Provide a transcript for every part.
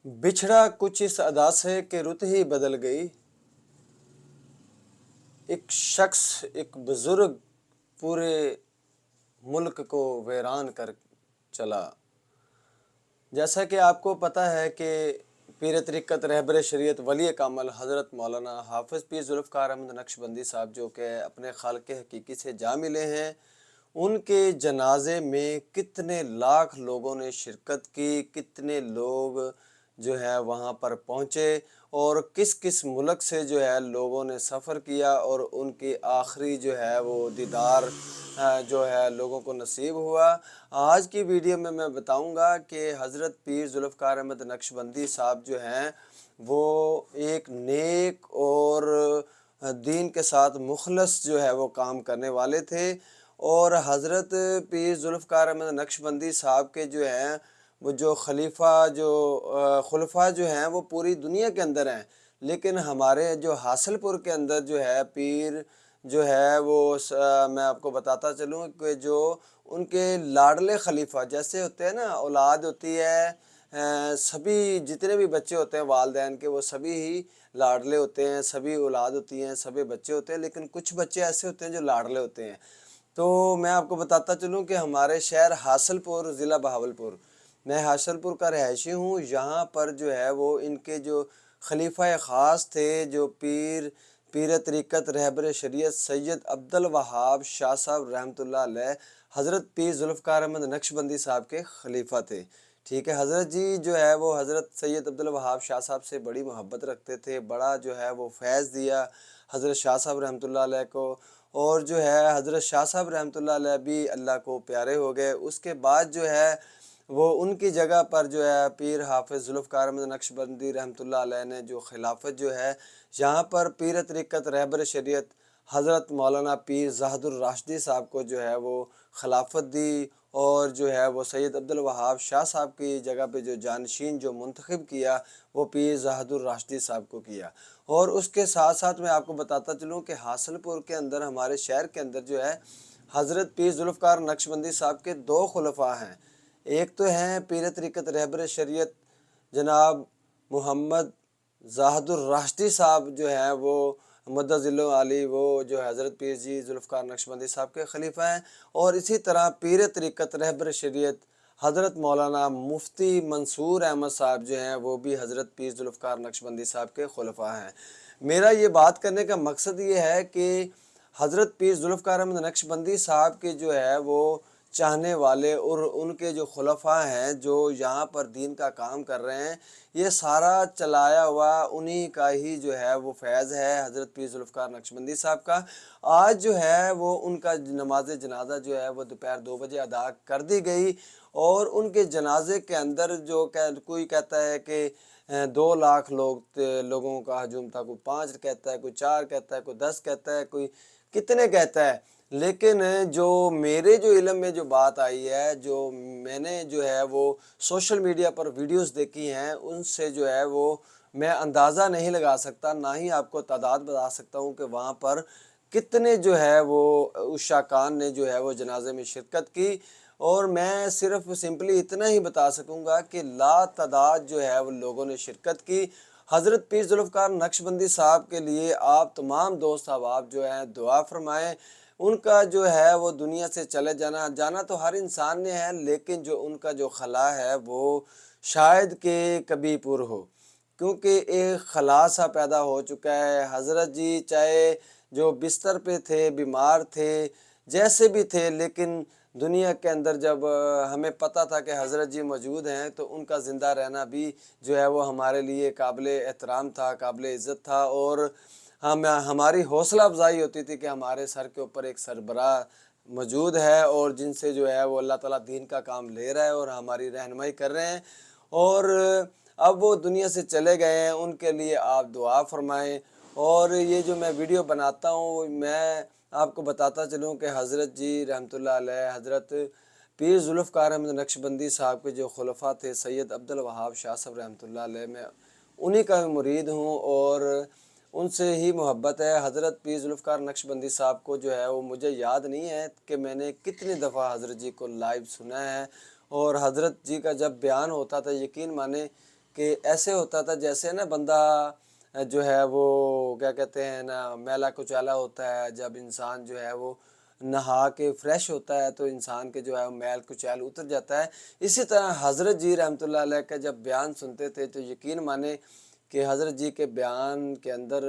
बिछड़ा कुछ इस अदा से कि रुत ही बदल गई। एक शख्स, एक बुजुर्ग पूरे मुल्क को वीरान कर चला। जैसा कि आपको पता है कि पीर तरीक़त रहबर शरीयत वली कामल हज़रत मौलाना हाफ़िज़ पीर ज़ुल्फ़िकार अहमद नक्शबंदी साहब जो कि अपने खालिक़ हकीकी से जा मिले हैं, उनके जनाजे में कितने लाख लोगों ने शिरकत की, कितने लोग जो है वहाँ पर पहुँचे और किस किस मुल्क से जो है लोगों ने सफ़र किया और उनकी आखिरी जो है वो दीदार जो है लोगों को नसीब हुआ। आज की वीडियो में मैं बताऊंगा कि हज़रत पीर ज़ुल्फ़िकार अहमद नक्शबंदी साहब जो हैं वो एक नेक और दीन के साथ मुखलस जो है वो काम करने वाले थे। और हज़रत पीर ज़ुल्फ़िकार अहमद नक्शबंदी साहब के जो हैं वो जो खुलफा जो हैं वो पूरी दुनिया के अंदर हैं, लेकिन हमारे जो हासिलपुर के अंदर जो है पीर जो है वो मैं आपको बताता चलूँ कि जो उनके लाडले खलीफा जैसे होते हैं ना, औलाद होती है सभी जितने भी बच्चे होते हैं वालदैन के वो सभी ही लाडले होते हैं, सभी औलाद होती हैं, सभी बच्चे होते हैं, लेकिन कुछ बच्चे ऐसे होते हैं जो लाडले होते हैं। तो मैं आपको बताता चलूँ कि हमारे शहर हासिलपुर ज़िला बहावलपुर, मैं हासिलपुर का रहायशी हूँ। यहाँ पर जो है वो इनके जो खलीफा ख़ास थे जो पीर तरीक़त रहबर शरीयत सैयद अब्दुल वहाब शाह साहब रहमतुल्लाह अलैह हज़रत पीर ज़ुल्फ़िकार अहमद नक्शबंदी साहब के खलीफा थे। ठीक है, हज़रत जी जो है वो हज़रत सैयद अब्दुल वहाब शाह साहब से बड़ी मोहब्बत रखते थे, बड़ा जो है वो फैज़ दिया हज़रत शाह साहब रहमतुल्लाह अलैह को। और जो है हज़रत शाह साहब रहमतुल्लाह अलैह भी अल्लाह को प्यारे हो गए। उसके बाद जो है वो उनकी जगह पर जो है पीर हाफ़िज़ ज़ुल्फ़िकार अहमद नक्शबंदी रहमतुल्लाह अलैह ने जो खिलाफत जो है यहाँ पर पीर तरीक़त रहबर शरीयत हज़रत मौलाना पीर ज़ाहदुर राशिदी साहब को जो है वो खिलाफत दी। और जो है वो सैयद अब्दुल वहाब शाह साहब की जगह पे जो जानशीन जो मुंतखब किया वो पीर ज़ाहदुर राशिदी साहब को किया। और उसके साथ साथ मैं आपको बताता चलूँ कि हासिलपुर के अंदर हमारे शहर के अंदर जो है हज़रत पीर ज़ुल्फ़िकार नक्शबंदी साहब के दो खुलफा हैं। एक तो हैं पीर तरीक़त रहबर शरीयत जनाब मोहम्मद ज़ाहदुर राशिदी साहब जो हैं वो मद्दज़िल्लु आली, वो जो हज़रत पीर जी ज़ुल्फ़िकार नक्शबंदी साहब के खलीफा हैं। और इसी तरह पीर तरीक़त रहबर शरीयत हज़रत मौलाना मुफ्ती मंसूर अहमद साहब जो हैं वो भी हज़रत पीर ज़ुल्फ़िकार नक्शबंदी साहब के खुलफा हैं। मेरा ये बात करने का मकसद ये है कि हज़रत पीर ज़ुल्फ़िकार अहमद नक्शबंदी साहब के जो है वो चाहने वाले और उनके जो खुलफा हैं जो यहाँ पर दीन का काम कर रहे हैं, ये सारा चलाया हुआ उन्हीं का ही जो है वो फैज़ है हज़रत पीर ज़ुल्फ़िकार नक्शबंदी साहब का। आज जो है वो उनका नमाज जनाजा जो है वो दोपहर 2 बजे अदा कर दी गई। और उनके जनाजे के अंदर जो कोई कहता है कि 2 लाख लोगों का हजूम था, कोई 5 कहता है, कोई 4 कहता है, कोई 10 कहता है, कोई कितने कहता है। लेकिन जो मेरे जो इल्म में जो बात आई है, जो मैंने जो है वो सोशल मीडिया पर वीडियोस देखी हैं, उनसे जो है वो मैं अंदाज़ा नहीं लगा सकता, ना ही आपको तादाद बता सकता हूँ कि वहाँ पर कितने जो है वो उशाकान ने जो है वो जनाजे में शिरकत की। और मैं सिर्फ सिंपली इतना ही बता सकूँगा कि लातादाद जो है वो लोगों ने शिरकत की। हज़रत पीर ज़ुल्फ़िकार नक्शबंदी साहब के लिए आप तमाम दोस्त अहबाब जो हैं दुआ फरमाएँ। उनका जो है वो दुनिया से चले जाना तो हर इंसान ने है, लेकिन जो उनका जो खला है वो शायद कि कभी पुर हो, क्योंकि एक खला सा पैदा हो चुका है। हज़रत जी चाहे जो बिस्तर पे थे, बीमार थे, जैसे भी थे, लेकिन दुनिया के अंदर जब हमें पता था कि हज़रत जी मौजूद हैं तो उनका ज़िंदा रहना भी जो है वो हमारे लिए काबिल एहतराम था, काबिल इज़्ज़त था। और हमारी हौसला अफ़ज़ाई होती थी कि हमारे सर के ऊपर एक सरबराह मौजूद है और जिनसे जो है वो अल्लाह ताला दीन का काम ले रहा है और हमारी रहनुमाई कर रहे हैं। और अब वो दुनिया से चले गए हैं, उनके लिए आप दुआ फरमाएँ। और ये जो मैं वीडियो बनाता हूँ मैं आपको बताता चलूँ कि हज़रत जी रहमतुल्लाह अलैह हज़रत पीर ज़ुल्फ़िकार अहमद नक्शबंदी साहब के जो खुलफा थे सैयद अब्दुल वहाब शाह साहब रहमतुल्लाह अलैह, मैं उन्हीं का मुरीद हूँ और उनसे ही मोहब्बत है। हज़रत पीर ज़ुल्फ़िकार नक्शबंदी साहब को जो है वो मुझे याद नहीं है कि मैंने कितनी दफ़ा हज़रत जी को लाइव सुना है। और हज़रत जी का जब बयान होता था, यकीन माने کہ ایسے ہوتا تھا جیسے نا بندہ جو ہے وہ کیا کہتے ہیں نا میلا کچیلا ہوتا ہے، جب انسان جو ہے وہ نہا کے فریش ہوتا ہے تو انسان کے جو ہے میل کچیل اتر جاتا ہے۔ اسی طرح حضرت جی رحمۃ اللہ علیہ کا جب بیان سنتے تھے تو یقین مانے کہ حضرت جی کے بیان کے اندر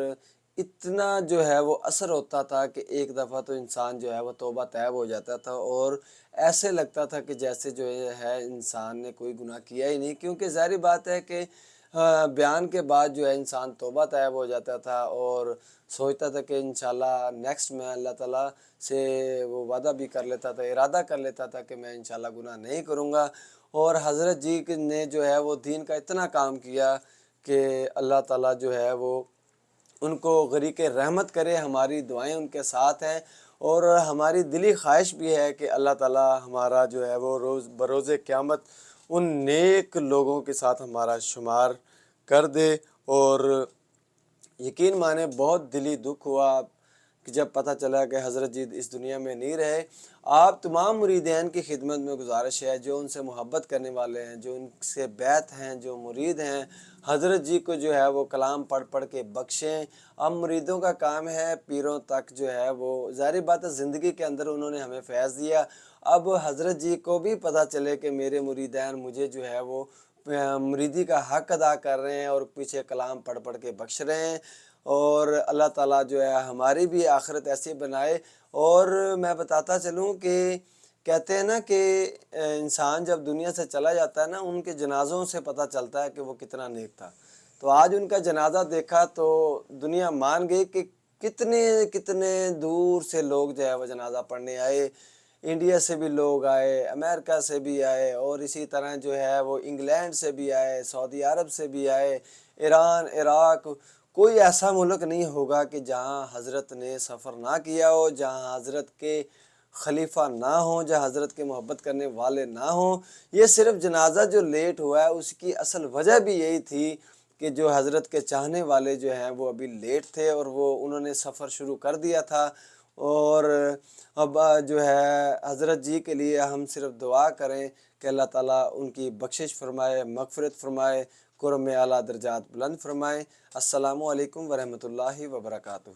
اتنا جو ہے وہ اثر ہوتا تھا کہ ایک دفعہ تو انسان جو ہے وہ توبہ طیب ہو جاتا تھا، اور ایسے لگتا تھا کہ جیسے جو ہے انسان نے کوئی گناہ کیا ہی نہیں، کیونکہ ظاہری بات ہے کہ بیان کے بعد جو ہے انسان توبہ طیب ہو جاتا تھا اور سوچتا تھا کہ انشاءاللہ نیکسٹ میں اللہ تعالیٰ سے وہ وعدہ بھی کر لیتا تھا، ارادہ کر لیتا تھا کہ میں انشاءاللہ گناہ نہیں کروں گا۔ اور حضرت جی نے جو ہے وہ دین کا اتنا کام کیا کہ اللہ تعالیٰ جو ہے وہ ان کو غریق رحمت کرے، ہماری دعائیں ان کے ساتھ ہیں، اور ہماری دلی خواہش بھی ہے کہ اللہ تعالیٰ ہمارا جو ہے وہ بروز قیامت ان نیک لوگوں کے ساتھ ہمارا شمار کر دے۔ اور یقین مانے بہت دلی دکھ ہوا کہ جب پتہ چلا کہ حضرت جی اس دنیا میں نہیں رہے۔ آپ تمام مریدین کی خدمت میں گزارش ہے، جو ان سے محبت کرنے والے ہیں، جو ان سے بیعت ہیں، جو مرید ہیں، حضرت جی کو جو ہے وہ کلام پڑھ پڑھ کے بخشیں۔ اب مریدوں کا کام ہے پیروں تک جو ہے وہ ظاہری بات ہے زندگی کے اندر انہوں نے ہمیں فیض دیا، اب حضرت جی کو بھی پتہ چلے کہ میرے مریدین مجھے جو ہے وہ مریدی کا حق ادا کر رہے ہیں اور پیچھے کلام پڑھ پڑھ کے بخش رہے ہیں، اور اللہ تعالیٰ جو ہے ہماری بھی آخرت ایسی بنائے۔ اور میں بتاتا چلوں کہ کہتے ہیں نا کہ انسان جب دنیا سے چلا جاتا ہے نا ان کے جنازوں سے پتہ چلتا ہے کہ وہ کتنا نیک تھا۔ تو آج ان کا جنازہ دیکھا تو دنیا مان گئی کہ کتنے کتنے دور سے لوگ جو ہے وہ جنازہ پڑھنے آئے، انڈیا سے بھی لوگ آئے، امریکہ سے بھی آئے، اور اسی طرح جو ہے وہ انگلینڈ سے بھی آئے، سعودی عرب سے بھی آئے، ایران، عراق، کوئی ایسا ملک نہیں ہوگا کہ جہاں حضرت نے سفر نہ کیا ہو، جہاں حضرت کے خلیفہ نہ ہوں، جہاں حضرت کے محبت کرنے والے نہ ہوں۔ یہ صرف جنازہ جو لیٹ ہوا ہے اس کی اصل وجہ بھی یہی تھی کہ جو حضرت کے چاہنے والے جو ہیں وہ ابھی لیٹ تھے اور وہ انہوں نے سفر شروع کر دیا تھا۔ اور اب جو ہے حضرت جی کے لیے ہم صرف دعا کریں کہ اللہ تعالیٰ ان کی بخشش فرمائے، مغفرت فرمائے، قرب میں اعلیٰ درجات بلند فرمائے۔ السلام علیکم ورحمۃ اللہ وبرکاتہ۔